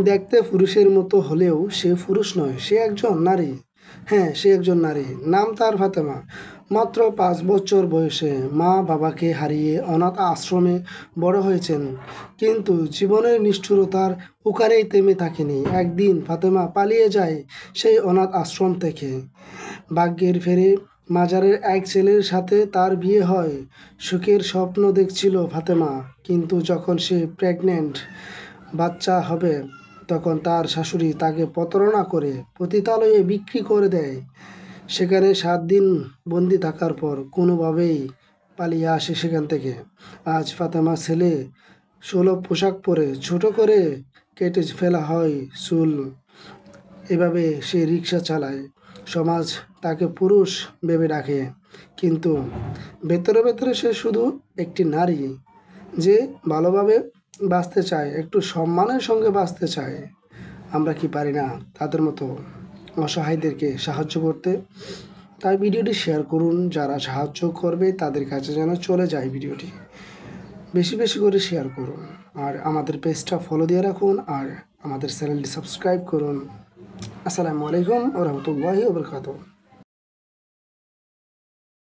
দেখতে পুরুষের মতো হলেও সে পুরুষ নয়, সে একজন নারী। হ্যাঁ, সে একজন নারী। নাম তার ফাতেমা। মাত্র 5 বছর বয়সে মা বাবাকে হারিয়ে অনাথ আশ্রমে বড় হয়েছেন। কিন্তু জীবনের নিষ্ঠুরতার ওখানেই থেমে থাকেনি। একদিন ফাতেমা পালিয়ে যায় সেই অনাথ আশ্রম থেকে। ভাগ্যের ফেরে মাজারের এক ছেলের সাথে তার বিয়ে হয়। সুখের স্বপ্ন দেখছিল ফাতেমা, কিন্তু যখন সে প্রেগনেন্ট, বাচ্চা হবে, তখন তার শাশুড়ি তাকে প্রতারণা করে পতিতালয়ে বিক্রি করে দেয়। সেখানে 7 দিন বন্দি থাকার পর কোনোভাবেই পালিয়ে আসে সেখান থেকে। আজ ফাতেমা ছেলে সুলভ পোশাক পরে ছোট করে কেটে ফেলা হয় চুল। এভাবে সে রিক্সা চালায়। সমাজ তাকে পুরুষ ভেবে ডাকে, কিন্তু ভেতরে ভেতরে সে শুধু একটি নারী, যে ভালোভাবে বাঁচতে চায়, একটু সম্মানের সঙ্গে বাঁচতে চায়। আমরা কি পারি না তাদের মতো অসহায়দেরকে সাহায্য করতে? তাই ভিডিওটি শেয়ার করুন, যারা সাহায্য করবে তাদের কাছে যেন চলে যায় ভিডিওটি। বেশি বেশি করে শেয়ার করুন, আর আমাদের পেজটা ফলো দিয়ে রাখুন, আর আমাদের চ্যানেলটি সাবস্ক্রাইব করুন। আসসালামু আলাইকুম ওয়া রাহমাতুল্লাহি ওয়া বারাকাতুহু।